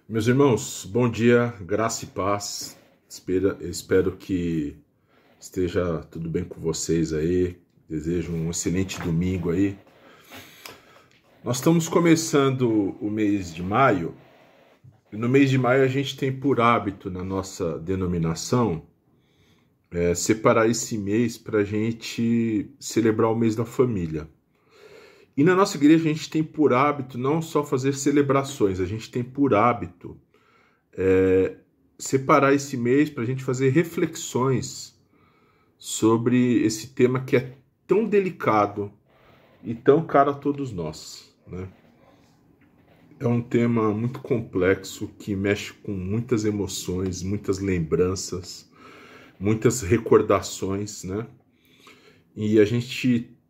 Meus irmãos, bom dia, graça e paz. Espero que esteja tudo bem com vocês aí. Desejo um excelente domingo aí. Nós estamos começando o mês de maio. E no mês de maio a gente tem por hábito na nossa denominação separar esse mês para a gente celebrar o mês da família. E na nossa igreja a gente tem por hábito não só fazer celebrações, a gente tem por hábito separar esse mês para a gente fazer reflexões sobre esse tema que é tão delicado e tão caro a todos nós, né? É um tema muito complexo que mexe com muitas emoções, muitas lembranças, muitas recordações, né? E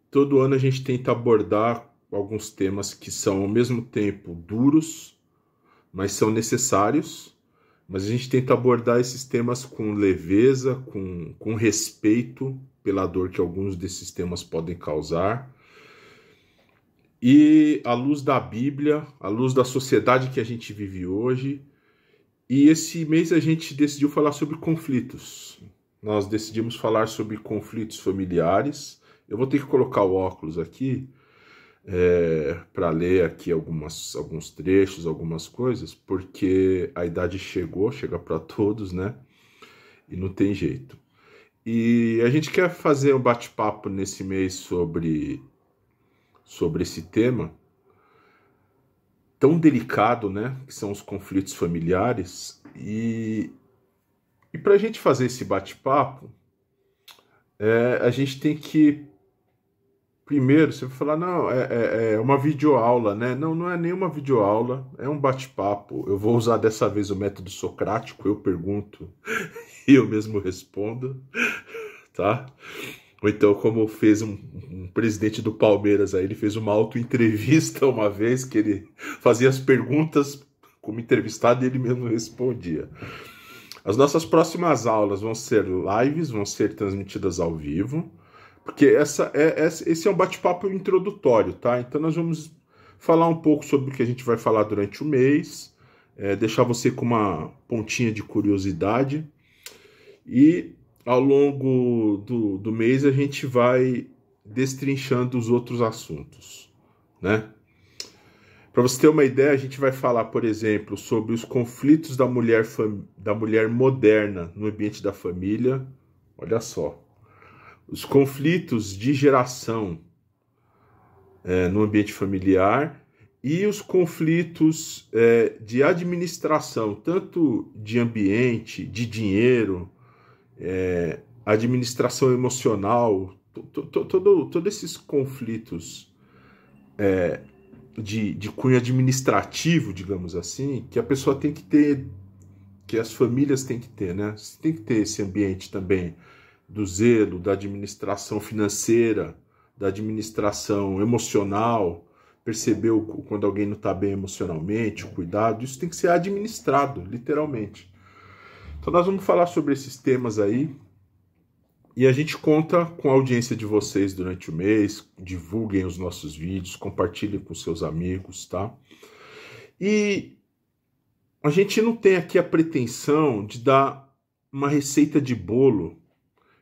todo ano a gente tenta abordar alguns temas que são ao mesmo tempo duros, mas são necessários. Mas a gente tenta abordar esses temas com leveza, com respeito pela dor que alguns desses temas podem causar. E à luz da Bíblia, à luz da sociedade que a gente vive hoje. E esse mês a gente decidiu falar sobre conflitos. Nós decidimos falar sobre conflitos familiares. Eu vou ter que colocar o óculos aqui para ler aqui alguns trechos, algumas coisas, porque a idade chega para todos, né? E não tem jeito. E a gente quer fazer um bate-papo nesse mês sobre esse tema tão delicado, né? Que são os conflitos familiares. E para a gente fazer esse bate-papo, a gente tem que primeiro, você vai falar, não, é uma videoaula, né? Não, não é nenhuma videoaula, é um bate-papo. Eu vou usar dessa vez o método socrático, eu pergunto e eu mesmo respondo, tá? Ou então, como fez um presidente do Palmeiras, aí ele fez uma auto-entrevista uma vez, que ele fazia as perguntas como entrevistado e ele mesmo respondia. As nossas próximas aulas vão ser lives, vão ser transmitidas ao vivo, porque esse é um bate-papo introdutório, tá? Então nós vamos falar um pouco sobre o que a gente vai falar durante o mês, deixar você com uma pontinha de curiosidade, e ao longo do mês a gente vai destrinchando os outros assuntos, né? Para você ter uma ideia, a gente vai falar, por exemplo, sobre os conflitos da mulher moderna no ambiente da família. Olha só. Os conflitos de geração no ambiente familiar e os conflitos de administração, tanto de ambiente, de dinheiro, administração emocional, todos esses conflitos de cunho administrativo, digamos assim, que a pessoa tem que ter, que as famílias têm que ter, né? Você tem que ter esse ambiente também do zelo, da administração financeira, da administração emocional, perceber quando alguém não está bem emocionalmente, o cuidado, isso tem que ser administrado, literalmente. Então nós vamos falar sobre esses temas aí, e a gente conta com a audiência de vocês durante o mês. Divulguem os nossos vídeos, compartilhem com seus amigos, tá? E a gente não tem aqui a pretensão de dar uma receita de bolo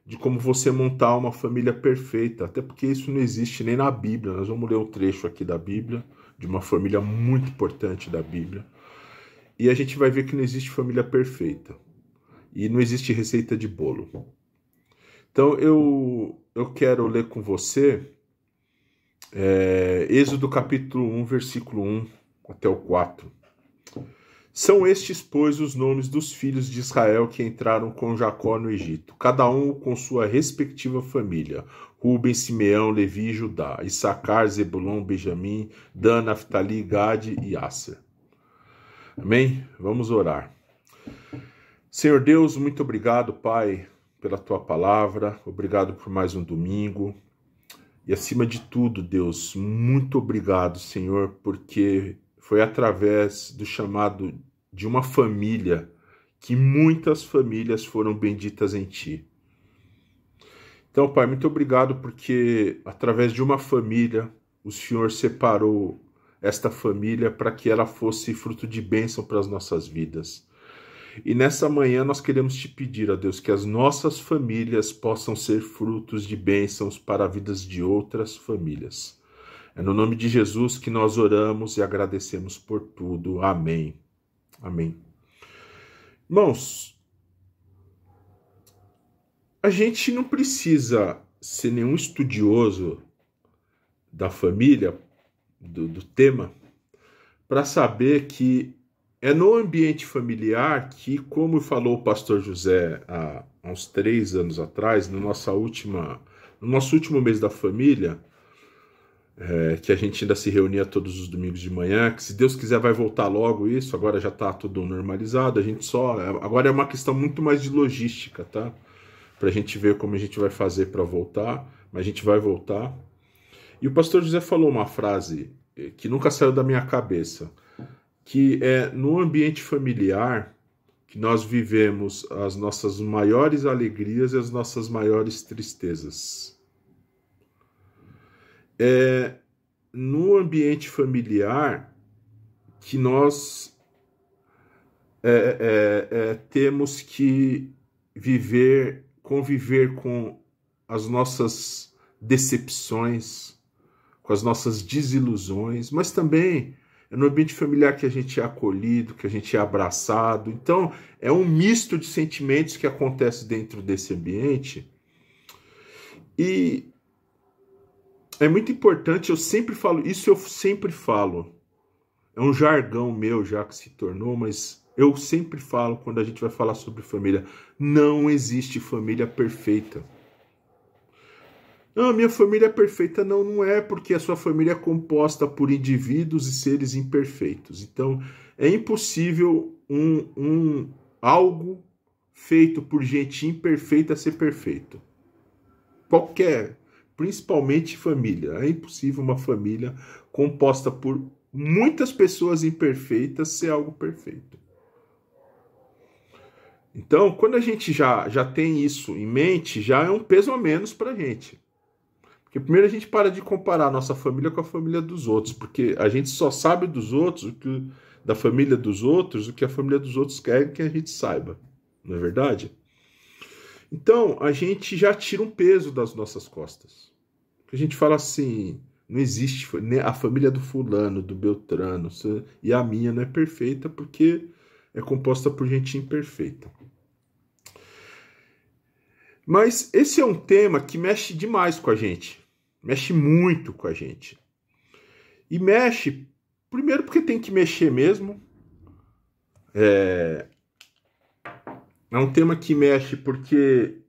de como você montar uma família perfeita, até porque isso não existe nem na Bíblia. Nós vamos ler um trecho aqui da Bíblia, de uma família muito importante da Bíblia, e a gente vai ver que não existe família perfeita, e não existe receita de bolo. Então eu quero ler com você Êxodo capítulo 1, versículo 1 até o 4. São estes, pois, os nomes dos filhos de Israel que entraram com Jacó no Egito, cada um com sua respectiva família: Ruben, Simeão, Levi e Judá, Issacar, Zebulon, Benjamim, Dan, Naftali, Gade e Asser. Amém? Vamos orar. Senhor Deus, muito obrigado, Pai, pela Tua palavra, obrigado por mais um domingo. E acima de tudo, Deus, muito obrigado, Senhor, porque foi através do chamado de uma família que muitas famílias foram benditas em Ti. Então, Pai, muito obrigado porque através de uma família o Senhor separou esta família para que ela fosse fruto de bênção para as nossas vidas. E nessa manhã nós queremos te pedir, ó Deus, que as nossas famílias possam ser frutos de bênçãos para vidas de outras famílias. É no nome de Jesus que nós oramos e agradecemos por tudo. Amém. Amém. Irmãos, a gente não precisa ser nenhum estudioso da família, do tema, para saber que é no ambiente familiar que, como falou o pastor José há uns 3 anos atrás, no nosso último mês da família, que a gente ainda se reunia todos os domingos de manhã, que se Deus quiser vai voltar logo isso, agora já está tudo normalizado, agora é uma questão muito mais de logística, tá? Para a gente ver como a gente vai fazer para voltar, mas a gente vai voltar. E o pastor José falou uma frase que nunca saiu da minha cabeça, que é no ambiente familiar que nós vivemos as nossas maiores alegrias e as nossas maiores tristezas. É no ambiente familiar que nós temos que conviver com as nossas decepções, com as nossas desilusões, mas também é no ambiente familiar que a gente é acolhido, que a gente é abraçado. Então, é um misto de sentimentos que acontece dentro desse ambiente. E é muito importante, eu sempre falo, é um jargão meu já que se tornou, mas eu sempre falo quando a gente vai falar sobre família, não existe família perfeita. Não, minha família é perfeita. Não, não é, porque a sua família é composta por indivíduos e seres imperfeitos. Então, é impossível algo feito por gente imperfeita ser perfeito. Principalmente família. É impossível uma família composta por muitas pessoas imperfeitas ser algo perfeito. Então, quando a gente já tem isso em mente, já é um peso a menos para a gente. Porque primeiro a gente para de comparar a nossa família com a família dos outros, porque a gente só sabe dos outros, da família dos outros, o que a família dos outros quer que a gente saiba. Não é verdade? Então, a gente já tira um peso das nossas costas. A gente fala assim, não existe a família do fulano, do Beltrano, e a minha não é perfeita porque é composta por gente imperfeita. Mas esse é um tema que mexe demais com a gente. Mexe muito com a gente. E mexe, primeiro porque tem que mexer mesmo. É um tema que mexe porque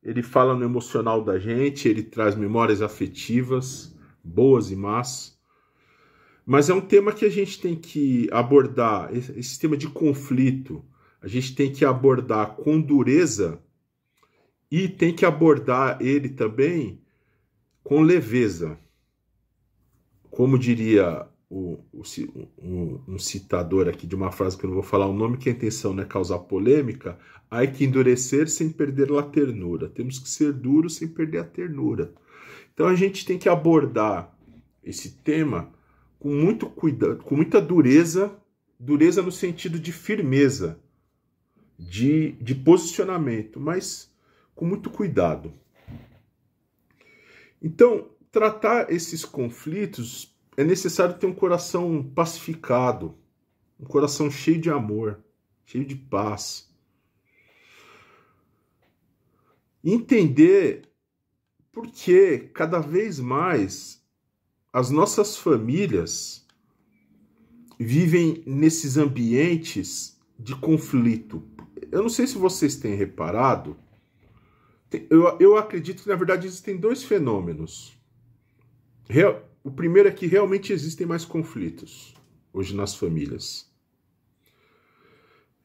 ele fala no emocional da gente, ele traz memórias afetivas, boas e más. Mas é um tema que a gente tem que abordar, esse tema de conflito, a gente tem que abordar com dureza e tem que abordar ele também com leveza. Como diria um citador aqui de uma frase que eu não vou falar o nome, que a intenção não é causar polêmica, há que endurecer sem perder a ternura. Temos que ser duros sem perder a ternura. Então a gente tem que abordar esse tema com muito cuidado, com muita dureza no sentido de firmeza, de posicionamento, mas com muito cuidado. Então, tratar esses conflitos é necessário ter um coração pacificado, um coração cheio de amor, cheio de paz. Entender por que cada vez mais as nossas famílias vivem nesses ambientes de conflito. Eu não sei se vocês têm reparado, eu acredito que, na verdade, existem 2 fenômenos. O primeiro é que realmente existem mais conflitos hoje nas famílias.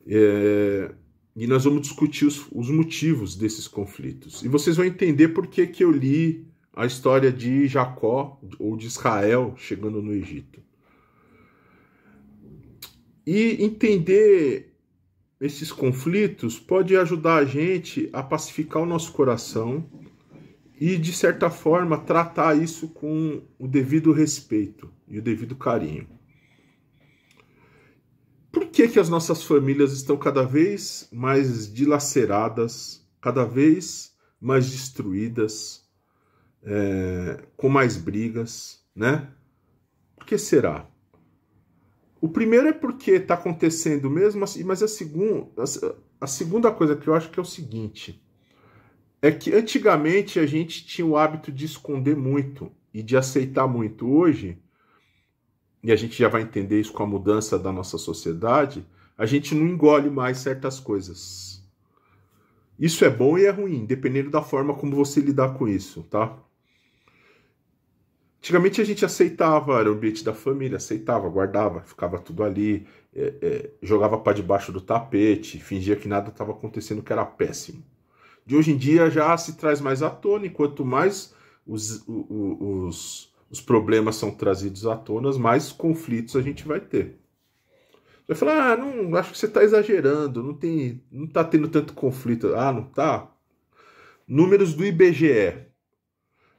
E nós vamos discutir os motivos desses conflitos. E vocês vão entender por que eu li a história de Jacó, ou de Israel, chegando no Egito. E entender esses conflitos pode ajudar a gente a pacificar o nosso coração e, de certa forma, tratar isso com o devido respeito e o devido carinho. Por que que as nossas famílias estão cada vez mais dilaceradas, cada vez mais destruídas, com mais brigas, né? Por que será? O primeiro é porque está acontecendo mesmo assim, mas a segunda coisa que eu acho que é o seguinte, é que antigamente a gente tinha o hábito de esconder muito e de aceitar muito. Hoje, e a gente já vai entender isso com a mudança da nossa sociedade, a gente não engole mais certas coisas. Isso é bom e é ruim, dependendo da forma como você lidar com isso, tá? Antigamente a gente aceitava, era o ambiente da família, aceitava, guardava, ficava tudo ali, jogava para debaixo do tapete, fingia que nada estava acontecendo, que era péssimo. De hoje em dia já se traz mais à tona, e quanto mais os problemas são trazidos à tona, mais conflitos a gente vai ter. Vai falar, não, acho que você está exagerando, não está tendo tanto conflito. Ah, não está? Números do IBGE.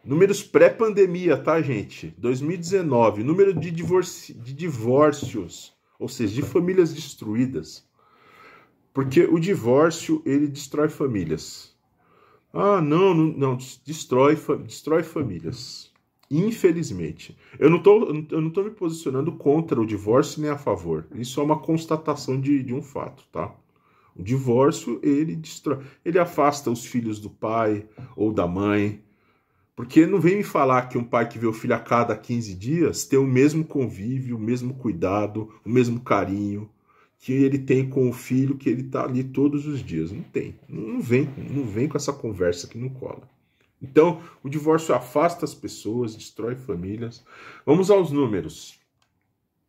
Números pré-pandemia, tá, gente? 2019, número de divórcios, ou seja, de famílias destruídas. Porque o divórcio, ele destrói famílias. Ah, não, destrói famílias. Infelizmente. Eu não tô me posicionando contra o divórcio nem a favor. Isso é uma constatação de um fato, tá? O divórcio, ele destrói. Ele afasta os filhos do pai ou da mãe. Porque não vem me falar que um pai que vê o filho a cada 15 dias tem o mesmo convívio, o mesmo cuidado, o mesmo carinho que ele tem com o filho que ele está ali todos os dias. Não tem. Não vem com essa conversa que não cola. Então, o divórcio afasta as pessoas, destrói famílias. Vamos aos números.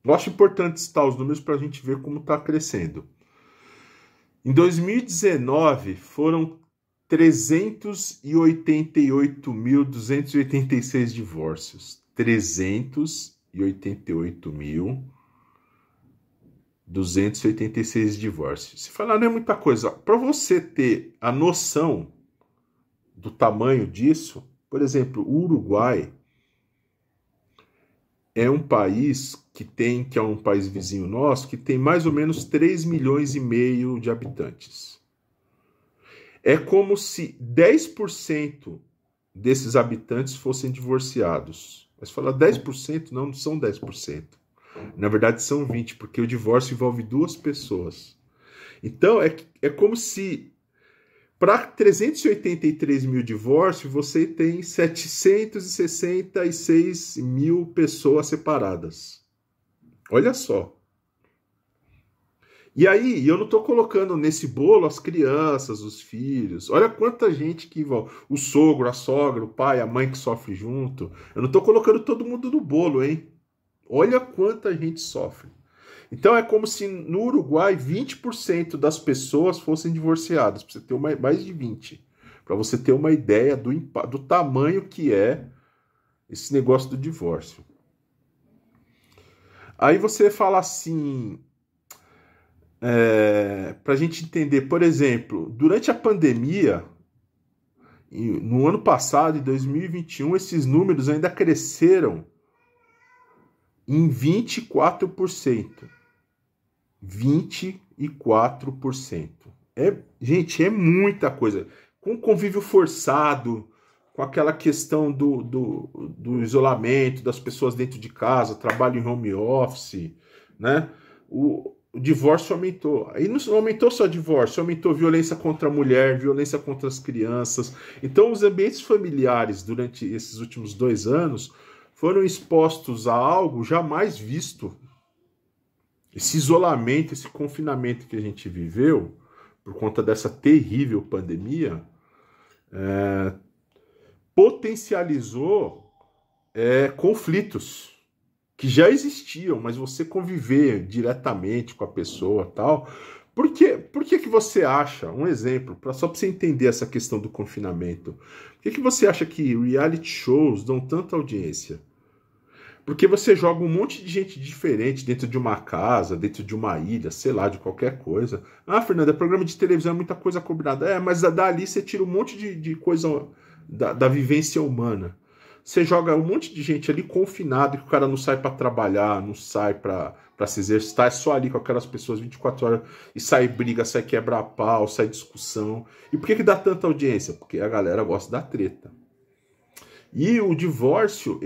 Eu acho importante citar os números para a gente ver como está crescendo. Em 2019, foram 388.286 divórcios. 388.286 divórcios. Se falar, não é muita coisa. Para você ter a noção do tamanho disso, por exemplo, o Uruguai é um país que é um país vizinho nosso, que tem mais ou menos 3,5 milhões de habitantes. É como se 10% desses habitantes fossem divorciados. Mas fala 10%? Não são 10%. Na verdade são 20%, porque o divórcio envolve duas pessoas. Então é como se para 383 mil divórcios você tem 766 mil pessoas separadas. Olha só. E aí, eu não estou colocando nesse bolo as crianças, os filhos. Olha quanta gente que envolve. O sogro, a sogra, o pai, a mãe que sofre junto. Eu não estou colocando todo mundo no bolo, hein? Olha quanta gente sofre. Então é como se no Uruguai 20% das pessoas fossem divorciadas. Para você ter mais de 20%. Para você ter uma ideia do tamanho que é esse negócio do divórcio. Aí você fala assim... para a gente entender, por exemplo, durante a pandemia, no ano passado, em 2021, esses números ainda cresceram em 24%. 24%. Gente, é muita coisa. Com convívio forçado, com aquela questão do isolamento, das pessoas dentro de casa, trabalho em home office, né? O divórcio aumentou. Aí não aumentou só divórcio, aumentou violência contra a mulher, violência contra as crianças. Então, os ambientes familiares, durante esses últimos 2 anos, foram expostos a algo jamais visto. Esse isolamento, esse confinamento que a gente viveu, por conta dessa terrível pandemia, potencializou conflitos que já existiam, mas você conviver diretamente com a pessoa tal. Por que você acha, um exemplo, só para você entender essa questão do confinamento, por que você acha que reality shows dão tanta audiência? Porque você joga um monte de gente diferente dentro de uma casa, dentro de uma ilha, sei lá, de qualquer coisa. Ah, Fernanda, programa de televisão é muita coisa combinada. Mas dali você tira um monte de coisa da vivência humana. Você joga um monte de gente ali confinado, que o cara não sai para trabalhar, não sai para se exercitar, é só ali com aquelas pessoas 24 horas, e sai briga, sai quebra-pau, sai discussão. E por que dá tanta audiência? Porque a galera gosta da treta. E o divórcio,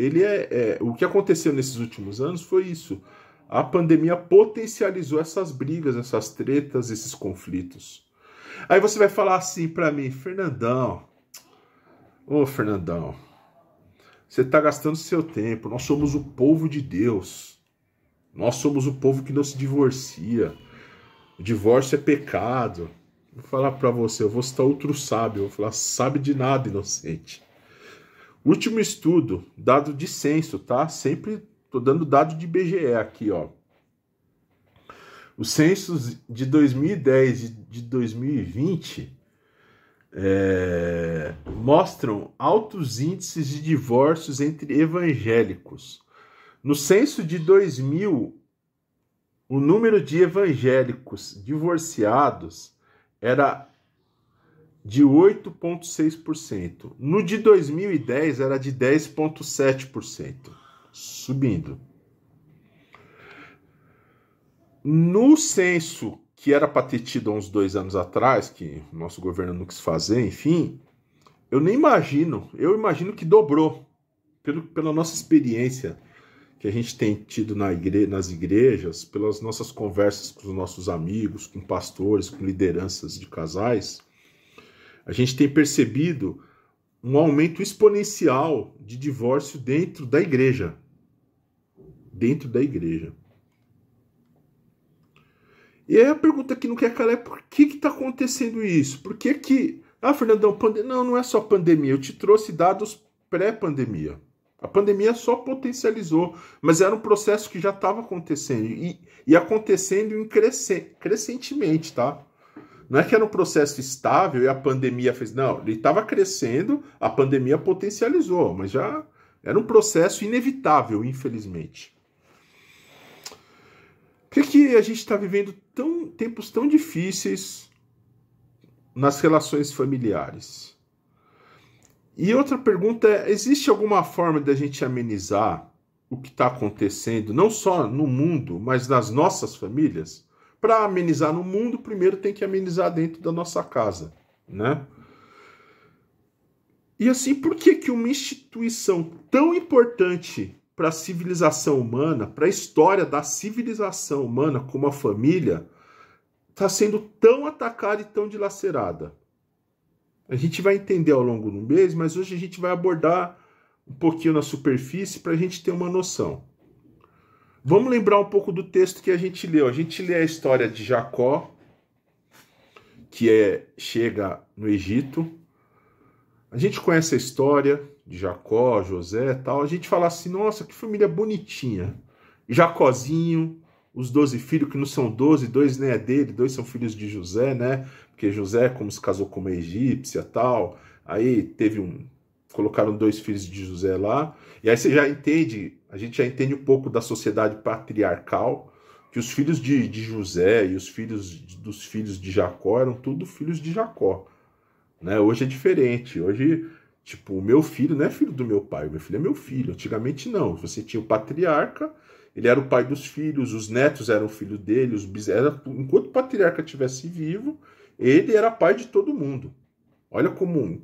o que aconteceu nesses últimos anos foi isso. A pandemia potencializou essas brigas, essas tretas, esses conflitos. Aí você vai falar assim para mim, Fernandão, Fernandão, você está gastando seu tempo, nós somos o povo de Deus, nós somos o povo que não se divorcia, o divórcio é pecado. Vou falar para você, eu vou citar outro sábio, eu vou falar, sabe de nada, inocente. Último estudo, dado de censo, tá? Sempre tô dando dado de IBGE aqui, ó. Os censos de 2010 e de 2020 mostram altos índices de divórcios entre evangélicos. No censo de 2000, o número de evangélicos divorciados era de 8,6%. No de 2010 era de 10,7%, subindo. No censo que era para ter tido há uns 2 anos atrás, que o nosso governo não quis fazer, enfim, eu imagino que dobrou, pela nossa experiência que a gente tem tido nas igrejas, pelas nossas conversas com os nossos amigos, com pastores, com lideranças de casais, a gente tem percebido um aumento exponencial de divórcio dentro da igreja. Dentro da igreja. E aí a pergunta que não quer calar é por que está acontecendo isso? Por que que... Fernandão, não é só pandemia, eu te trouxe dados pré-pandemia. A pandemia só potencializou, mas era um processo que já estava acontecendo, e acontecendo crescentemente, tá? Não é que era um processo estável e a pandemia fez... Não, ele estava crescendo, a pandemia potencializou, mas já era um processo inevitável, infelizmente. Por que a gente está vivendo tempos tão difíceis nas relações familiares? E outra pergunta é, existe alguma forma de a gente amenizar o que está acontecendo, não só no mundo, mas nas nossas famílias? Para amenizar no mundo, primeiro tem que amenizar dentro da nossa casa, né? E assim, por que uma instituição tão importante para a civilização humana, para a história da civilização humana, como a família, está sendo tão atacada e tão dilacerada? A gente vai entender ao longo do mês, mas hoje a gente vai abordar um pouquinho na superfície para a gente ter uma noção. Vamos lembrar um pouco do texto que a gente leu. A gente lê a história de Jacó, que chega no Egito. A gente conhece a história de Jacó, José e tal. A gente fala assim, nossa, que família bonitinha. Jacozinho, os 12 filhos, que não são 12, 2 nem é dele, 2 são filhos de José, né? Porque José, como se casou com uma egípcia e tal, aí colocaram 2 filhos de José lá, e aí você já entende, a gente já entende um pouco da sociedade patriarcal, que os filhos de José e os filhos dos filhos de Jacó eram tudo filhos de Jacó, né? Hoje é diferente, hoje, tipo, o meu filho não é filho do meu pai, o meu filho é meu filho. Antigamente não, você tinha o patriarca, ele era o pai dos filhos, os netos eram filho dele, enquanto o patriarca estivesse vivo, ele era pai de todo mundo. Olha como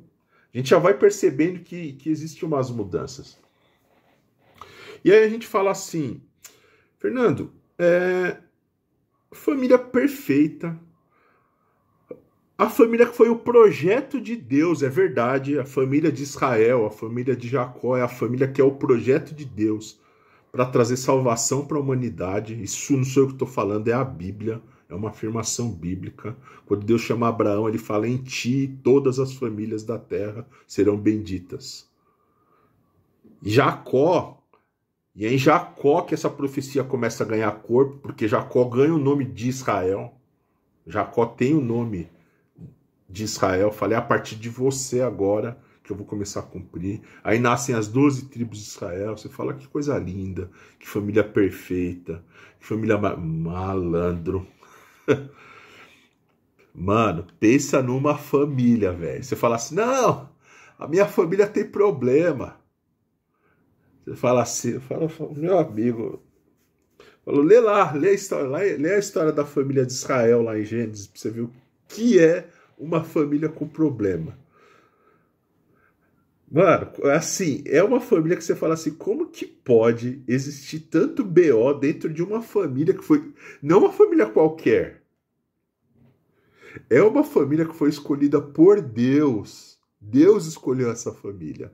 a gente já vai percebendo que existem umas mudanças. E aí a gente fala assim, Fernando, família perfeita, a família que foi o projeto de Deus, é verdade, a família de Israel, a família de Jacó, é a família que é o projeto de Deus para trazer salvação para a humanidade. Isso não sou eu que estou falando, é a Bíblia. É uma afirmação bíblica. Quando Deus chama Abraão, ele fala, em ti todas as famílias da terra serão benditas. Jacó, e é em Jacó que essa profecia começa a ganhar corpo, porque Jacó ganha o nome de Israel. Jacó tem o nome de Israel. Falei, a partir de você agora que eu vou começar a cumprir. Aí nascem as 12 tribos de Israel. Você fala, que coisa linda, que família perfeita, que família malandro. Mano, pensa numa família, velho. Você fala assim, não, a minha família tem problema. Você fala assim, fala, meu amigo, falo, lê lá, lê a história, lê a história da família de Israel lá em Gênesis, pra você ver o que é uma família com problema. Mano, assim, é uma família que você fala assim, como que pode existir tanto BO dentro de uma família que foi, não uma família qualquer, é uma família que foi escolhida por Deus. Deus escolheu essa família.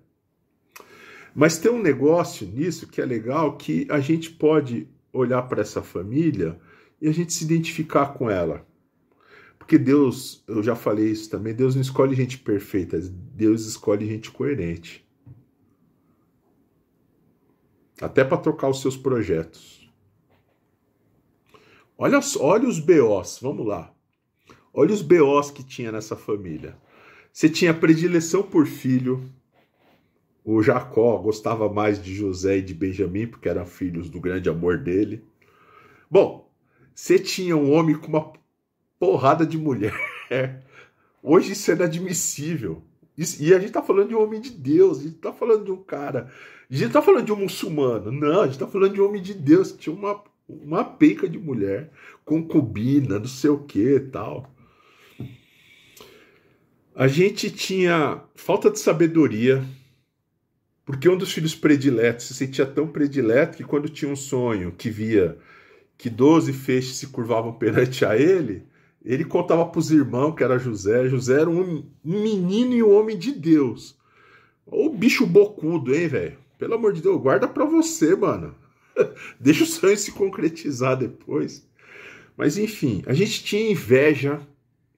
Mas tem um negócio nisso que é legal, que a gente pode olhar para essa família e a gente se identificar com ela. Porque Deus, eu já falei isso também, Deus não escolhe gente perfeita, Deus escolhe gente coerente. Até para trocar os seus projetos. Olha os BOs, vamos lá. Olha os BOs que tinha nessa família. Você tinha predileção por filho. O Jacó gostava mais de José e de Benjamim, porque eram filhos do grande amor dele. Bom, você tinha um homem com uma porrada de mulher. Hoje isso é inadmissível. E a gente tá falando de um homem de Deus, a gente tá falando de um cara, a gente tá falando de um muçulmano. Não, a gente tá falando de um homem de Deus, que tinha uma penca de mulher, concubina, não sei o que e tal. A gente tinha falta de sabedoria, porque um dos filhos prediletos se sentia tão predileto que quando tinha um sonho que via que 12 feixes se curvavam perante a ele, ele contava para os irmãos que era José. José era um menino e um homem de Deus. Ô bicho bocudo, hein, velho? Pelo amor de Deus, guarda para você, mano. Deixa o sonho se concretizar depois. Mas enfim, a gente tinha inveja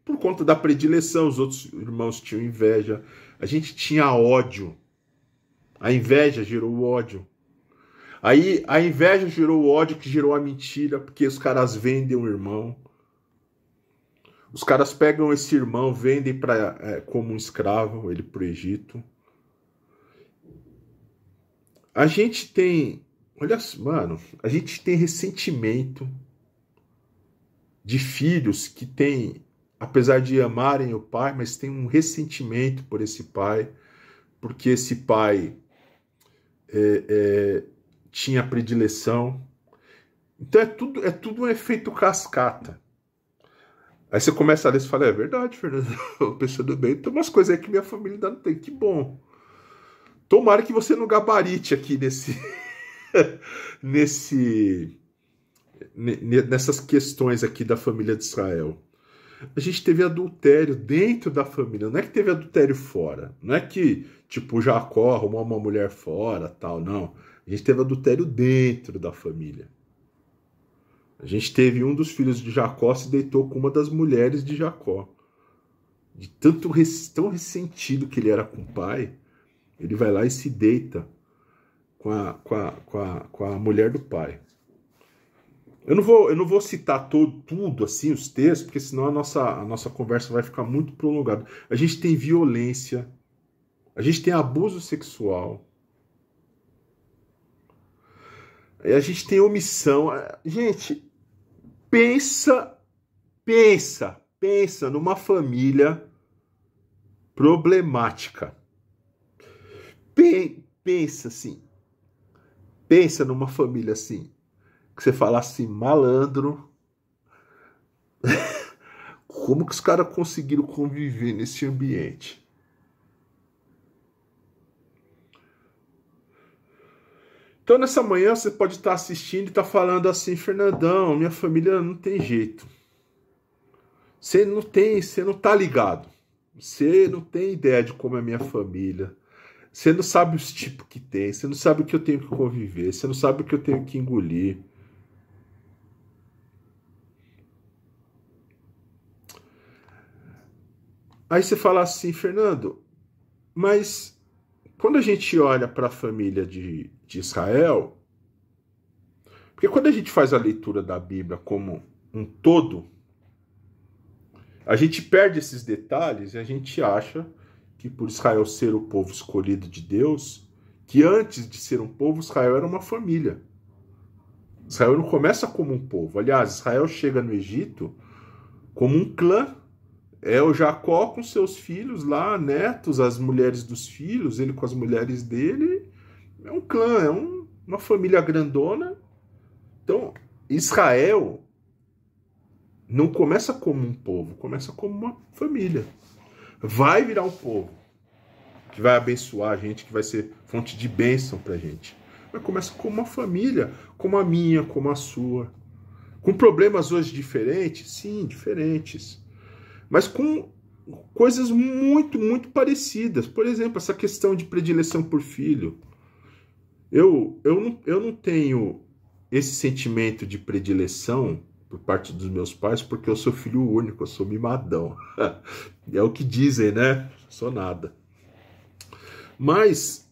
por conta da predileção, os outros irmãos tinham inveja. A gente tinha ódio. A inveja gerou o ódio. Aí a inveja gerou o ódio, que gerou a mentira, porque os caras vendem o irmão. Os caras pegam esse irmão, vendem como um escravo, ele para o Egito. A gente tem, olha, mano, a gente tem ressentimento de filhos que têm, apesar de amarem o pai, mas tem um ressentimento por esse pai, porque esse pai tinha predileção. Então é tudo um efeito cascata. Aí você começa a ler e fala, é verdade, Fernando, pensando bem, tem umas coisas aí que minha família ainda não tem, que bom. Tomara que você não gabarite aqui nessas questões aqui da família de Israel. A gente teve adultério dentro da família, não é que teve adultério fora, não é que, tipo, Jacó arrumou uma mulher fora, tal, não. A gente teve adultério dentro da família. A gente teve um dos filhos de Jacó se deitou com uma das mulheres de Jacó. De tão ressentido que ele era com o pai, ele vai lá e se deita com a mulher do pai. Eu não vou citar tudo assim, os textos, porque senão a nossa conversa vai ficar muito prolongada. A gente tem violência, a gente tem abuso sexual, a gente tem omissão. Gente, pensa numa família problemática. Pensa assim. Pensa numa família assim. Que você fala assim, malandro. Como que os caras conseguiram conviver nesse ambiente? Então nessa manhã você pode estar assistindo e estar falando assim, Fernandão, minha família não tem jeito. Você não tá ligado. Você não tem ideia de como é a minha família. Você não sabe os tipos que tem. Você não sabe o que eu tenho que conviver. Você não sabe o que eu tenho que engolir. Aí você fala assim, Fernando, mas quando a gente olha para a família de Israel, porque quando a gente faz a leitura da Bíblia como um todo, a gente perde esses detalhes e a gente acha que por Israel ser o povo escolhido de Deus, que antes de ser um povo, Israel era uma família. Israel não começa como um povo. Aliás, Israel chega no Egito como um clã. É o Jacó com seus filhos lá, netos, as mulheres dos filhos, ele com as mulheres dele. É um clã, uma família grandona. Então, Israel não começa como um povo, começa como uma família. Vai virar um povo que vai abençoar a gente, que vai ser fonte de bênção pra gente. Mas começa como uma família, como a minha, como a sua. Com problemas hoje diferentes? Sim, diferentes. Mas com coisas muito, muito parecidas. Por exemplo, essa questão de predileção por filho. Eu não tenho esse sentimento de predileção por parte dos meus pais, porque eu sou filho único, eu sou mimadão. É o que dizem, né? Sou nada. Mas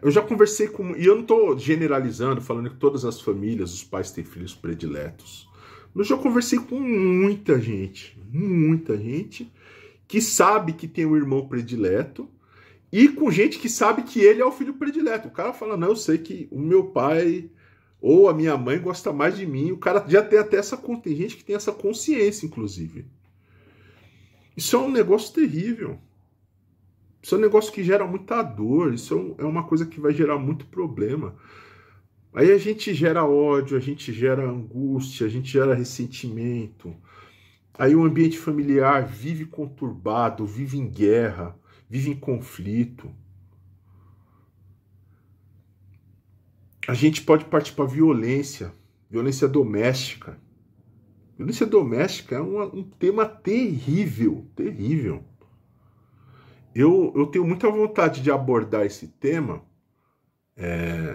eu já conversei com... E eu não estou generalizando, falando que todas as famílias, os pais têm filhos prediletos. Mas eu já conversei com muita gente que sabe que tem um irmão predileto e com gente que sabe que ele é o filho predileto. O cara fala, não, eu sei que o meu pai ou a minha mãe gosta mais de mim. O cara já tem até essa... Tem gente que tem essa consciência, inclusive. Isso é um negócio terrível. Isso é um negócio que gera muita dor. Isso é uma coisa que vai gerar muito problema. Aí a gente gera ódio, a gente gera angústia, a gente gera ressentimento. Aí o ambiente familiar vive conturbado, vive em guerra, vive em conflito. A gente pode partir para violência doméstica. Violência doméstica é um tema terrível, terrível. Eu tenho muita vontade de abordar esse tema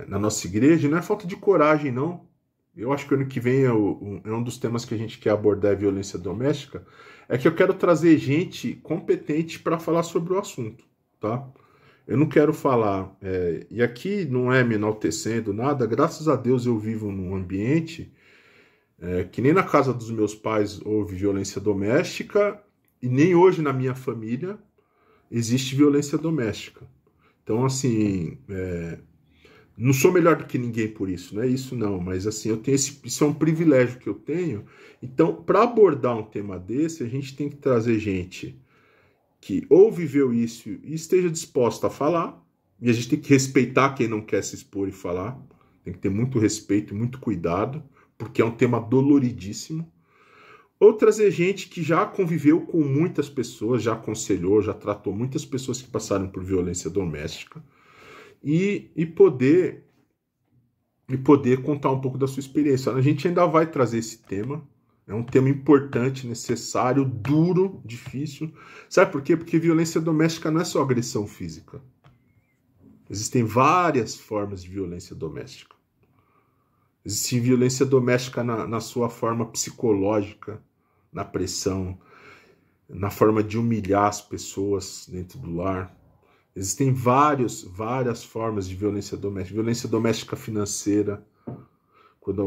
na nossa igreja. Não é falta de coragem, não. Eu acho que o ano que vem é um dos temas que a gente quer abordar, é violência doméstica. É que eu quero trazer gente competente para falar sobre o assunto, tá? Eu não quero falar... e aqui não é me enaltecendo nada. Graças a Deus eu vivo num ambiente que nem na casa dos meus pais houve violência doméstica e nem hoje na minha família existe violência doméstica. Então, assim, não sou melhor do que ninguém por isso, não é isso não, mas assim, eu tenho isso é um privilégio que eu tenho. Então, para abordar um tema desse, a gente tem que trazer gente que ou viveu isso e esteja disposta a falar, e a gente tem que respeitar quem não quer se expor e falar, tem que ter muito respeito e muito cuidado, porque é um tema doloridíssimo. Ou trazer gente que já conviveu com muitas pessoas, já aconselhou, já tratou muitas pessoas que passaram por violência doméstica e poder contar um pouco da sua experiência. A gente ainda vai trazer esse tema. É um tema importante, necessário, duro, difícil. Sabe por quê? Porque violência doméstica não é só agressão física. Existem várias formas de violência doméstica. Existe violência doméstica na sua forma psicológica, na pressão, na forma de humilhar as pessoas dentro do lar. Existem várias formas de violência doméstica. Violência doméstica financeira, quando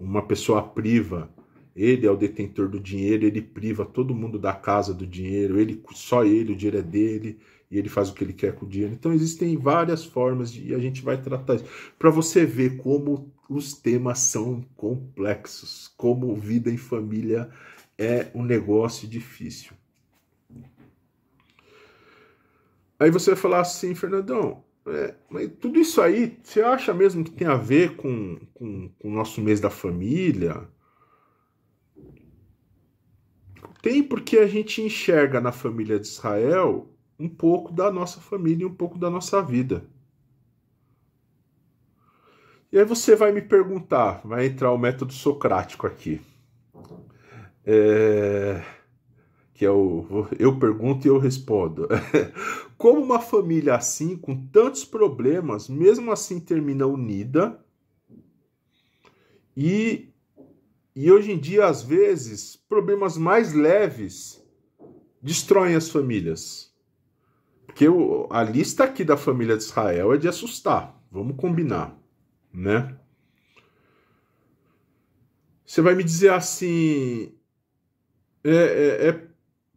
uma pessoa priva, ele é o detentor do dinheiro, ele priva todo mundo da casa do dinheiro, só ele, o dinheiro é dele, e ele faz o que ele quer com o dinheiro. Então existem várias formas e a gente vai tratar isso. Para você ver como os temas são complexos, como vida em família é um negócio difícil. Aí você vai falar assim, Fernandão, mas tudo isso aí, você acha mesmo que tem a ver com o nosso mês da família? Tem, porque a gente enxerga na família de Israel um pouco da nossa família e um pouco da nossa vida. E aí você vai me perguntar, vai entrar o método socrático aqui. Que é eu pergunto e eu respondo. Como uma família assim, com tantos problemas, mesmo assim termina unida e hoje em dia, às vezes, problemas mais leves destroem as famílias. Porque a lista aqui da família de Israel é de assustar. Vamos combinar, né? Você vai me dizer assim...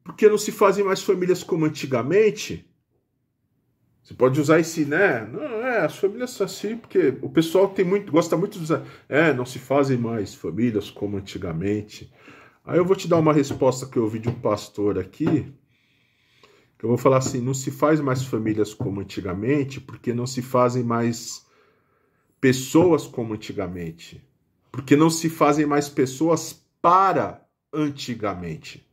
porque não se fazem mais famílias como antigamente? Você pode usar esse, né? Não, as famílias são assim, porque o pessoal gosta muito de usar. Não se fazem mais famílias como antigamente. Aí eu vou te dar uma resposta que eu ouvi de um pastor aqui, que eu vou falar assim, não se faz mais famílias como antigamente, porque não se fazem mais pessoas como antigamente. Porque não se fazem mais pessoas para antigamente.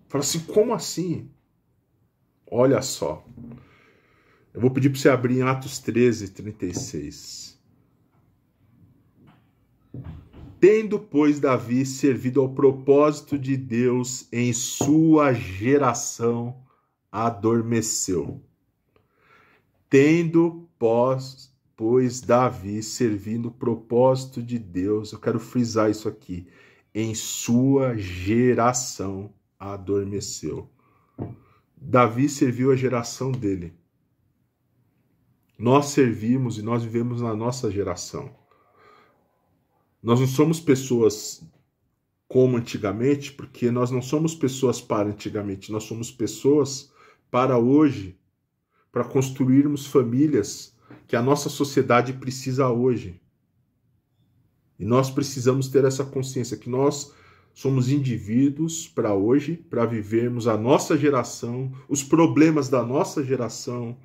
Fala assim, como assim? Olha só. Eu vou pedir para você abrir em Atos 13:36. Tendo, pois, Davi servido ao propósito de Deus em sua geração, adormeceu. Tendo, pois, Davi servindo o propósito de Deus, eu quero frisar isso aqui, em sua geração, adormeceu. Davi serviu a geração dele. Nós servimos e nós vivemos na nossa geração. Nós não somos pessoas como antigamente, porque nós não somos pessoas para antigamente, nós somos pessoas para hoje, para construirmos famílias que a nossa sociedade precisa hoje. E nós precisamos ter essa consciência que nós somos indivíduos para hoje, para vivermos a nossa geração, os problemas da nossa geração,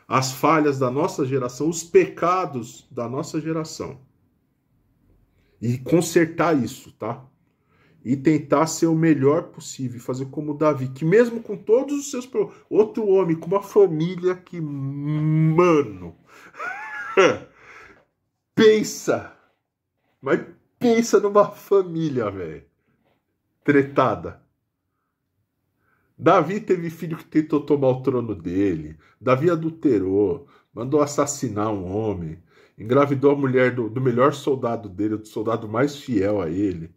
as falhas da nossa geração, os pecados da nossa geração. E consertar isso, tá? E tentar ser o melhor possível, fazer como Davi, que mesmo com todos os seus problemas, outro homem com uma família que, mano, pensa, mas pensa numa família, velho, tretada. Davi teve filho que tentou tomar o trono dele, Davi adulterou, mandou assassinar um homem, engravidou a mulher do melhor soldado dele, do soldado mais fiel a ele.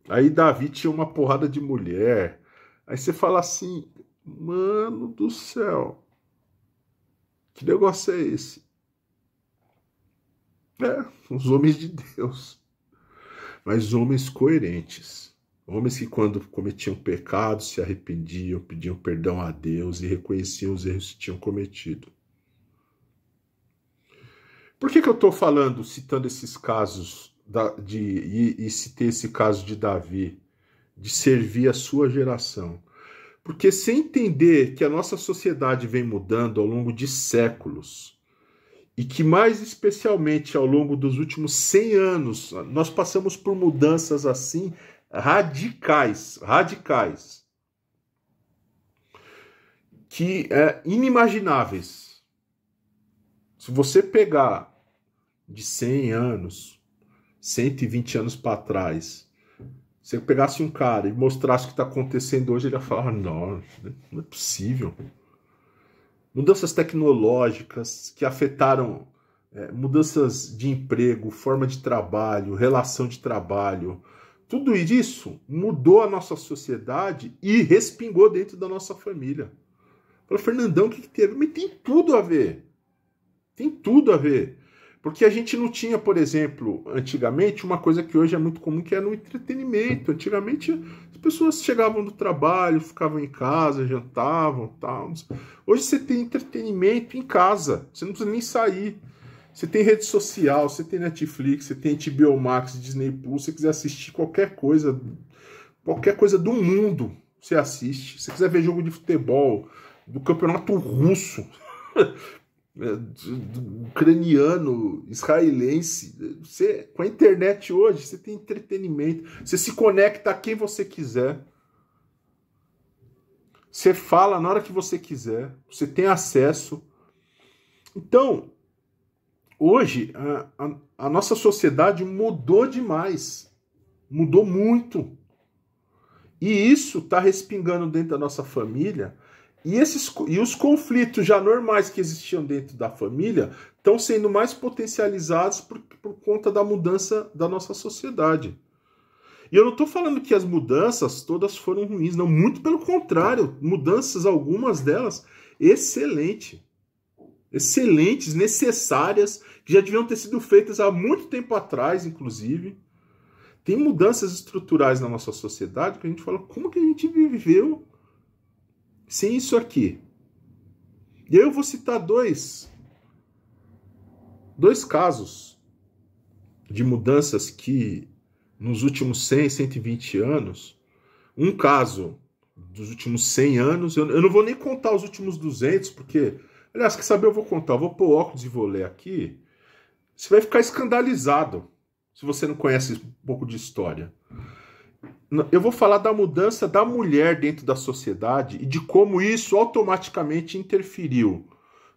Aí Davi tinha uma porrada de mulher. Aí você fala assim, mano do céu, que negócio é esse? Os homens de Deus. Mas homens coerentes. Homens que quando cometiam pecados se arrependiam, pediam perdão a Deus e reconheciam os erros que tinham cometido. Por que eu estou falando, citando esses casos, e citei esse caso de Davi, de servir a sua geração? Porque sem entender que a nossa sociedade vem mudando ao longo de séculos, e que mais especialmente ao longo dos últimos 100 anos, nós passamos por mudanças assim radicais, que inimagináveis. Se você pegar de 100 anos, 120 anos para trás, se você pegasse um cara e mostrasse o que está acontecendo hoje, ele ia falar, não é possível. Mudanças tecnológicas que afetaram mudanças de emprego, forma de trabalho, relação de trabalho. Tudo isso mudou a nossa sociedade e respingou dentro da nossa família. Falei, Fernandão, o que teve? Mas tem tudo a ver. Tem tudo a ver. Porque a gente não tinha, por exemplo, antigamente, uma coisa que hoje é muito comum, que é no entretenimento. Antigamente, as pessoas chegavam do trabalho, ficavam em casa, jantavam, tal. Hoje você tem entretenimento em casa. Você não precisa nem sair. Você tem rede social, você tem Netflix, você tem HBO Max, Disney Plus. Se você quiser assistir qualquer coisa do mundo, você assiste. Se você quiser ver jogo de futebol, do campeonato russo, ucraniano, israelense, com a internet hoje, você tem entretenimento, você se conecta a quem você quiser, você fala na hora que você quiser, você tem acesso. Então, hoje, a nossa sociedade mudou demais, mudou muito, e isso está respingando dentro da nossa família. E os conflitos já normais que existiam dentro da família estão sendo mais potencializados por conta da mudança da nossa sociedade. E eu não estou falando que as mudanças todas foram ruins, não, muito pelo contrário, mudanças, algumas delas, excelentes, necessárias, que já deviam ter sido feitas há muito tempo atrás, inclusive. Tem mudanças estruturais na nossa sociedade que a gente fala, como que a gente viveu sem isso aqui? E aí eu vou citar dois casos de mudanças que nos últimos 100, 120 anos, um caso dos últimos 100 anos, eu não vou nem contar os últimos 200, porque, aliás, quer saber, eu vou contar, eu vou pôr óculos e vou ler aqui, você vai ficar escandalizado, se você não conhece um pouco de história. Eu vou falar da mudança da mulher dentro da sociedade e de como isso automaticamente interferiu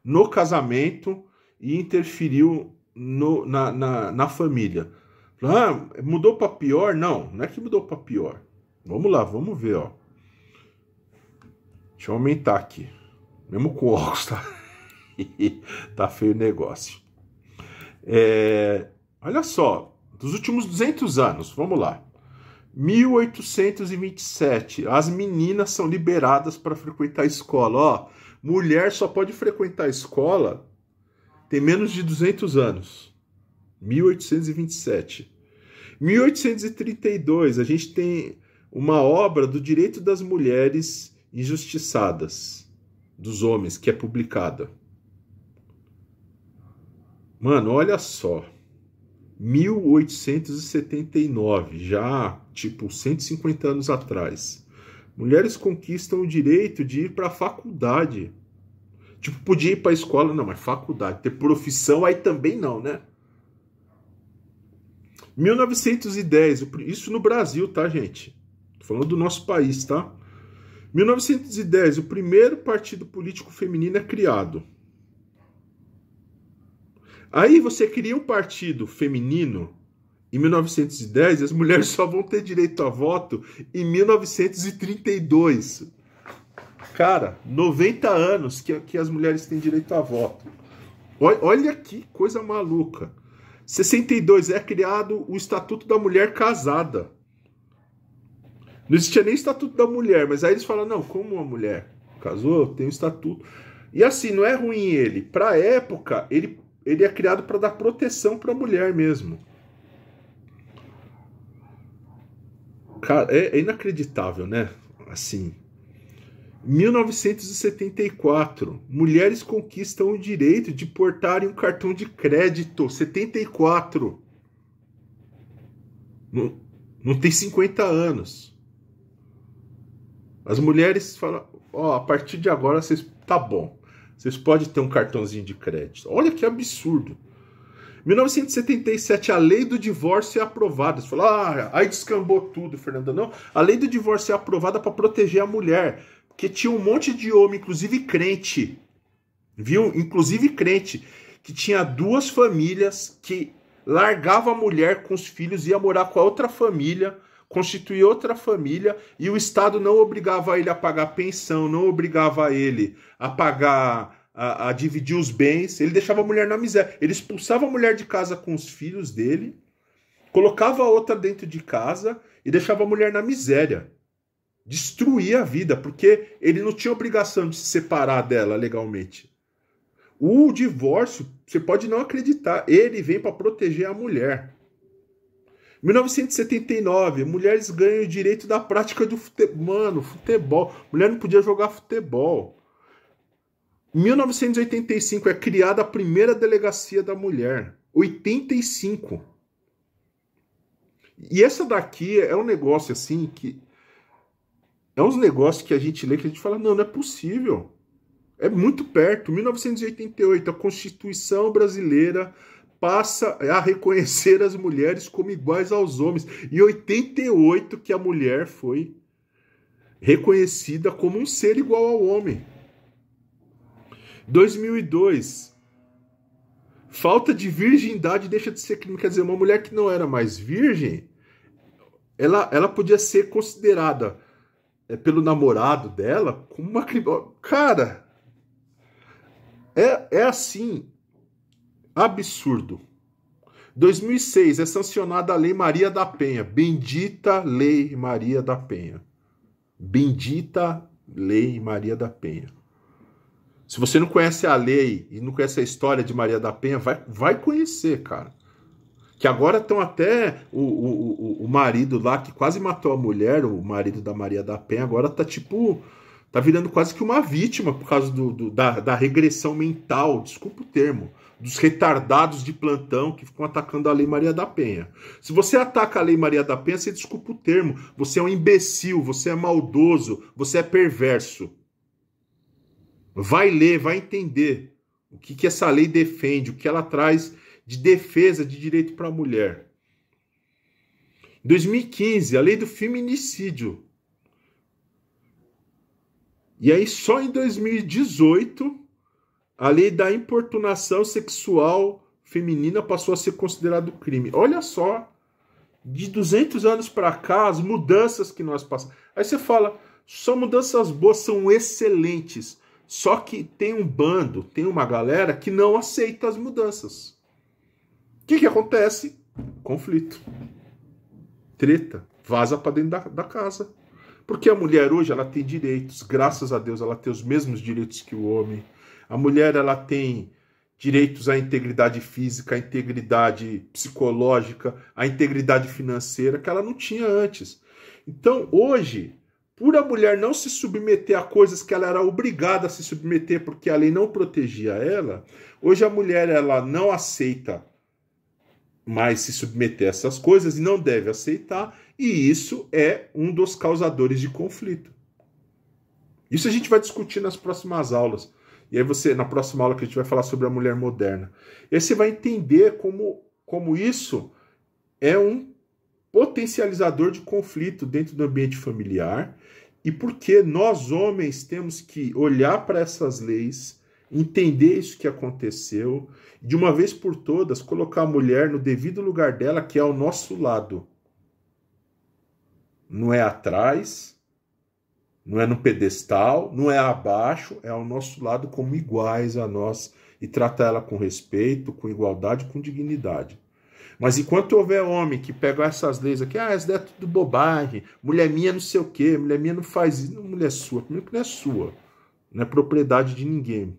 no casamento e interferiu na família. Ah, mudou para pior? Não, não é que mudou para pior. Vamos lá, vamos ver, ó. Deixa eu aumentar aqui. Mesmo com óculos, tá? Tá feio o negócio. Olha só, dos últimos 200 anos, vamos lá. 1827, as meninas são liberadas para frequentar a escola. Ó, mulher só pode frequentar a escola tem menos de 200 anos. 1827. 1832, a gente tem uma obra do direito das mulheres injustiçadas, dos homens, que é publicada. Mano, olha só. 1879, já tipo 150 anos atrás. Mulheres conquistam o direito de ir para a faculdade. Tipo, podia ir para a escola, não, mas faculdade. Ter profissão, aí também não, né? 1910, isso no Brasil, tá, gente? Tô falando do nosso país, tá? 1910, o primeiro partido político feminino é criado. Aí você cria um partido feminino em 1910 e as mulheres só vão ter direito a voto em 1932. Cara, 90 anos que as mulheres têm direito a voto. Olha que coisa maluca. 62 é criado o Estatuto da Mulher Casada. Não existia nem Estatuto da Mulher, mas aí eles falam, não, como uma mulher casou, tem um estatuto. E assim, não é ruim ele. Para a época, ele é criado para dar proteção para a mulher mesmo. Cara, é inacreditável, né? Assim, 1974, mulheres conquistam o direito de portarem um cartão de crédito. 74. Não tem 50 anos. As mulheres falam, ó, a partir de agora vocês tá bom. Vocês podem ter um cartãozinho de crédito. Olha que absurdo. 1977, a lei do divórcio é aprovada. Você fala, aí descambou tudo, Fernanda. Não, a lei do divórcio é aprovada para proteger a mulher. Porque tinha um monte de homem, inclusive crente, viu? Inclusive crente, que tinha duas famílias, que largava a mulher com os filhos, ia morar com a outra família, constituir outra família, e o Estado não obrigava ele a pagar pensão, não obrigava ele a pagar, a dividir os bens, ele deixava a mulher na miséria. Ele expulsava a mulher de casa com os filhos dele, colocava a outra dentro de casa e deixava a mulher na miséria. Destruía a vida, porque ele não tinha obrigação de se separar dela legalmente. O divórcio, você pode não acreditar, ele vem para proteger a mulher. 1979, mulheres ganham o direito da prática do futebol. Mano, futebol. Mulher não podia jogar futebol. Em 1985 é criada a primeira delegacia da mulher. 85. E essa daqui é um negócio assim que... É uns negócios que a gente lê que a gente fala, não é possível. É muito perto. 1988, a Constituição brasileira passa a reconhecer as mulheres como iguais aos homens. E 88 que a mulher foi reconhecida como um ser igual ao homem. 2002, falta de virgindade deixa de ser crime. Quer dizer, uma mulher que não era mais virgem, ela podia ser considerada pelo namorado dela como uma criminosa. Cara, é assim, absurdo. 2006 é sancionada a Lei Maria da Penha. Bendita Lei Maria da Penha. Bendita Lei Maria da Penha. Se você não conhece a lei e não conhece a história de Maria da Penha, vai conhecer, cara. Que agora estão até o marido lá que quase matou a mulher, o marido da Maria da Penha, agora tá tipo Tá virando quase que uma vítima por causa da regressão mental, desculpa o termo, dos retardados de plantão que ficam atacando a Lei Maria da Penha. Se você ataca a Lei Maria da Penha, você desculpa o termo, você é um imbecil, você é maldoso, você é perverso. Vai ler, vai entender o que essa lei defende, o que ela traz de defesa de direito para a mulher. Em 2015, a lei do feminicídio. E aí, só em 2018, a lei da importunação sexual feminina passou a ser considerado crime. Olha só, de 200 anos para cá, as mudanças que nós passamos. Aí você fala, são mudanças boas, são excelentes. Só que tem um bando, tem uma galera que não aceita as mudanças. O que acontece? Conflito. Treta. Vaza para dentro da casa. Porque a mulher hoje, ela tem direitos. Graças a Deus, ela tem os mesmos direitos que o homem. A mulher, ela tem direitos à integridade física, à integridade psicológica, à integridade financeira, que ela não tinha antes. Então, hoje, por a mulher não se submeter a coisas que ela era obrigada a se submeter porque a lei não protegia ela, hoje a mulher, ela não aceita mais se submeter a essas coisas e não deve aceitar, e isso é um dos causadores de conflito. Isso a gente vai discutir nas próximas aulas. E aí na próxima aula que a gente vai falar sobre a mulher moderna. E aí você vai entender como isso é um potencializador de conflito dentro do ambiente familiar e porque nós, homens, temos que olhar para essas leis, entender isso que aconteceu, de uma vez por todas, colocar a mulher no devido lugar dela, que é ao nosso lado. Não é atrás, não é no pedestal, não é abaixo, é ao nosso lado como iguais a nós e tratar ela com respeito, com igualdade, com dignidade. Mas enquanto houver homem que pega essas leis aqui, essa ideia é tudo bobagem, mulher minha não sei o quê, mulher minha não faz isso, não, mulher sua, primeiro que não é sua, não é propriedade de ninguém.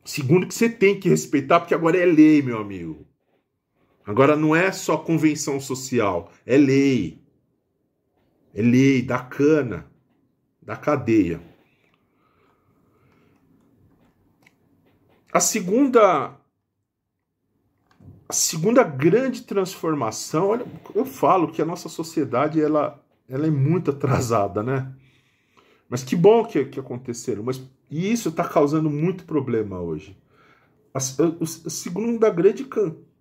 Segundo que você tem que respeitar, porque agora é lei, meu amigo. Agora não é só convenção social, é lei. É lei da cana, da cadeia. A segunda grande transformação, olha, eu falo que a nossa sociedade ela é muito atrasada, né? Mas que bom que aconteceram. E isso está causando muito problema hoje. A segunda grande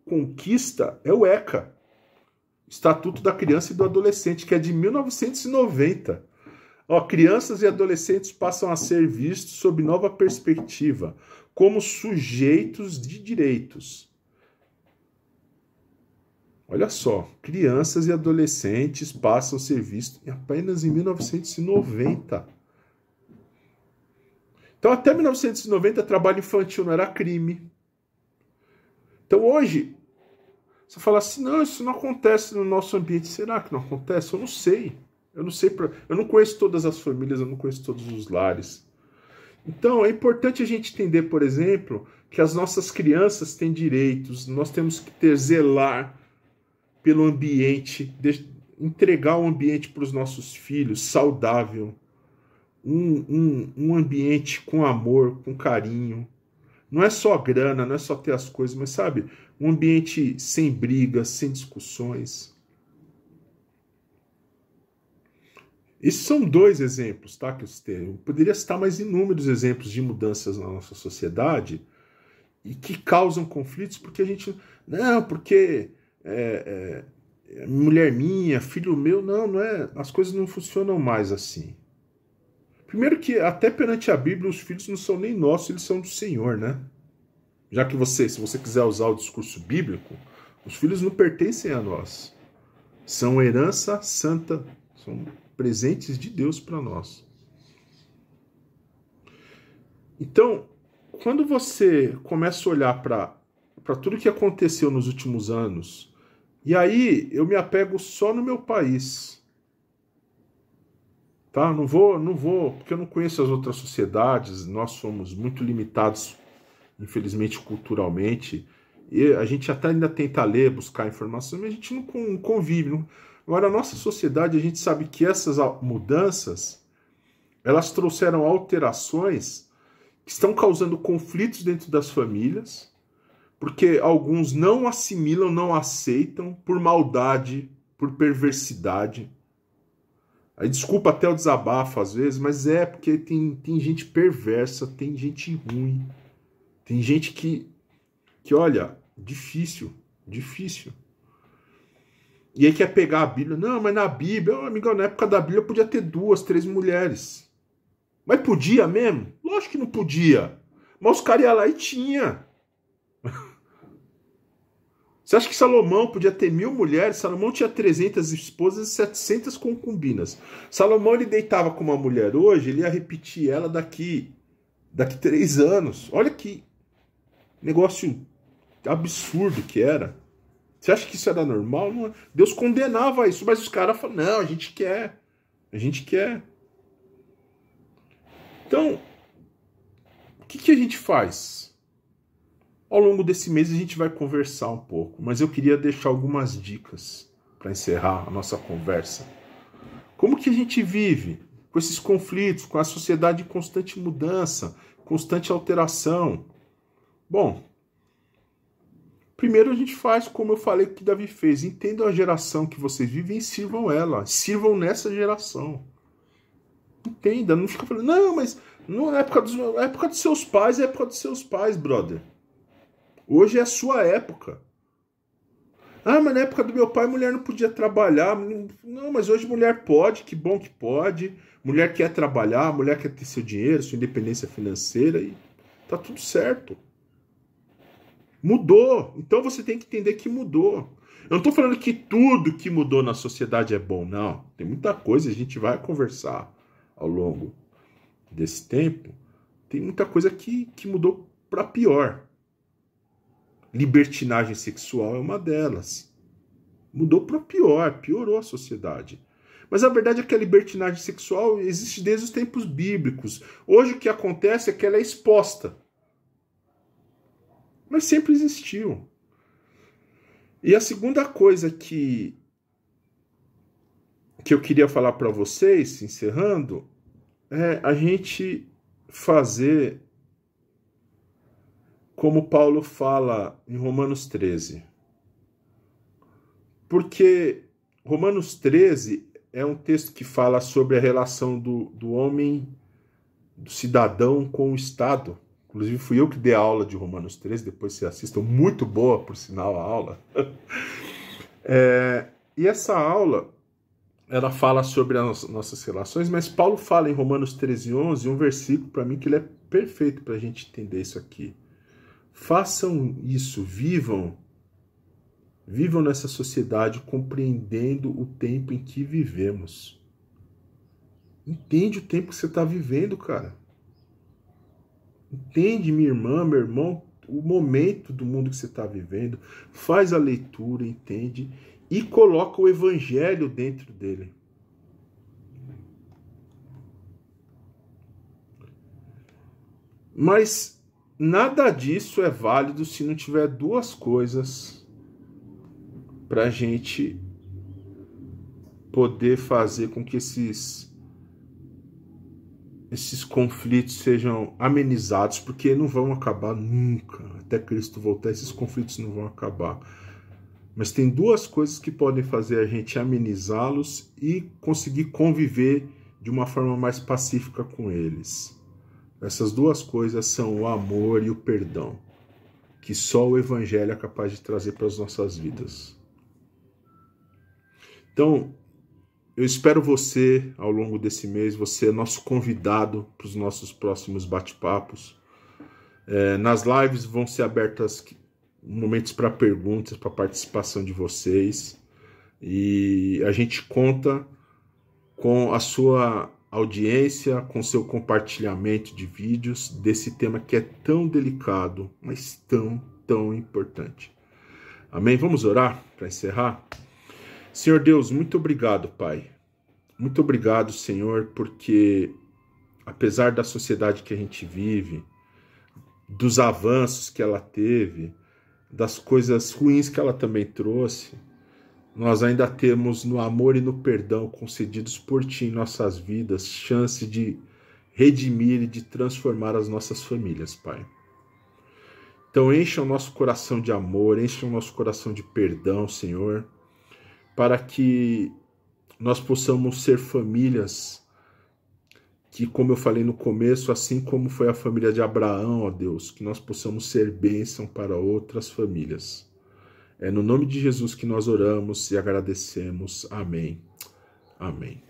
conquista é o ECA, Estatuto da Criança e do Adolescente, que é de 1990. Crianças e adolescentes passam a ser vistos sob nova perspectiva, como sujeitos de direitos. Olha só, crianças e adolescentes passam a ser vistos apenas em 1990. Então, até 1990, trabalho infantil não era crime. Então, hoje, você fala assim, não, isso não acontece no nosso ambiente. Será que não acontece? Eu não sei. Eu não conheço todas as famílias, eu não conheço todos os lares. Então, é importante a gente entender, por exemplo, que as nossas crianças têm direitos, nós temos que zelar pelo ambiente, entregar um ambiente para os nossos filhos saudável, um ambiente com amor, com carinho. Não é só grana, não é só ter as coisas, mas sabe, um ambiente sem brigas, sem discussões. Esses são 2 exemplos, tá, que eu citei. Eu poderia citar mais inúmeros exemplos de mudanças na nossa sociedade e que causam conflitos porque a gente... Não, porque mulher minha, filho meu... Não é... As coisas não funcionam mais assim. Primeiro que até perante a Bíblia os filhos não são nem nossos, eles são do Senhor, né? Já que se você quiser usar o discurso bíblico, os filhos não pertencem a nós. São herança santa, são presentes de Deus para nós. Então, quando você começa a olhar para tudo que aconteceu nos últimos anos, e aí eu me apego só no meu país. Tá? Não vou, porque eu não conheço as outras sociedades, nós somos muito limitados, infelizmente, culturalmente, e a gente até ainda tenta ler, buscar informação, mas a gente não convive. Agora, a nossa sociedade, a gente sabe que essas mudanças, elas trouxeram alterações que estão causando conflitos dentro das famílias, porque alguns não assimilam, não aceitam, por maldade, por perversidade. Aí desculpa até o desabafo às vezes, mas é porque tem gente perversa, tem gente ruim, tem gente que olha, difícil. E aí quer pegar a Bíblia. Não, mas na Bíblia, amigão, na época da Bíblia podia ter 2, 3 mulheres. Mas podia mesmo? Lógico que não podia. Mas os caras iam lá e tinha. Você acha que Salomão podia ter 1000 mulheres? Salomão tinha 300 esposas e 700 concubinas. Salomão, ele deitava com uma mulher hoje, ele ia repetir ela daqui 3 anos. Olha que negócio absurdo que era. Você acha que isso era normal? Não. Deus condenava isso, mas os caras falam, não, a gente quer. Então, o que a gente faz? Ao longo desse mês a gente vai conversar um pouco, mas eu queria deixar algumas dicas para encerrar a nossa conversa. Como que a gente vive com esses conflitos, com a sociedade em constante mudança, constante alteração? Bom, primeiro a gente faz como eu falei que Davi fez. Entendam a geração que vocês vivem e sirvam ela. Sirvam nessa geração. Entenda, não fica falando, não, mas na época dos seus pais, é a época dos seus pais, brother. Hoje é a sua época. Ah, mas na época do meu pai, mulher não podia trabalhar. Não, mas hoje mulher pode, que bom que pode. Mulher quer trabalhar, mulher quer ter seu dinheiro, sua independência financeira e tá tudo certo. Mudou. Então você tem que entender que mudou. Eu não estou falando que tudo que mudou na sociedade é bom, não. Tem muita coisa, a gente vai conversar ao longo desse tempo. Tem muita coisa que mudou para pior. Libertinagem sexual é uma delas. Mudou para pior, piorou a sociedade. Mas a verdade é que a libertinagem sexual existe desde os tempos bíblicos. Hoje o que acontece é que ela é exposta. Mas sempre existiu. E a segunda coisa que eu queria falar para vocês, encerrando, é a gente fazer como Paulo fala em Romanos 13. Porque Romanos 13 é um texto que fala sobre a relação do homem, do cidadão com o Estado. Inclusive fui eu que dei a aula de Romanos 13, depois você assista, muito boa, por sinal, a aula. E essa aula, ela fala sobre as nossas relações, mas Paulo fala em Romanos 13:11, um versículo para mim que ele é perfeito para a gente entender isso aqui. Façam isso, vivam nessa sociedade compreendendo o tempo em que vivemos. Entende o tempo que você está vivendo, cara. Entende, minha irmã, meu irmão, o momento do mundo que você está vivendo. Faz a leitura, entende? E coloca o evangelho dentro dele. Mas nada disso é válido se não tiver duas coisas para a gente poder fazer com que esses conflitos sejam amenizados, porque não vão acabar nunca. Até Cristo voltar, esses conflitos não vão acabar. Mas tem duas coisas que podem fazer a gente amenizá-los e conseguir conviver de uma forma mais pacífica com eles. Essas duas coisas são o amor e o perdão, que só o Evangelho é capaz de trazer para as nossas vidas. Então, eu espero você ao longo desse mês. Você é nosso convidado para os nossos próximos bate-papos. Nas lives vão ser abertas momentos para perguntas, para participação de vocês. E a gente conta com a sua audiência, com seu compartilhamento de vídeos desse tema que é tão delicado, mas tão importante. Amém? Vamos orar para encerrar? Senhor Deus, muito obrigado, Pai. Muito obrigado, Senhor, porque apesar da sociedade que a gente vive, dos avanços que ela teve, das coisas ruins que ela também trouxe, nós ainda temos no amor e no perdão concedidos por Ti em nossas vidas chance de redimir e de transformar as nossas famílias, Pai. Então encha o nosso coração de amor, encha o nosso coração de perdão, Senhor, para que nós possamos ser famílias que, como eu falei no começo, assim como foi a família de Abraão, ó Deus, que nós possamos ser bênção para outras famílias. É no nome de Jesus que nós oramos e agradecemos. Amém. Amém.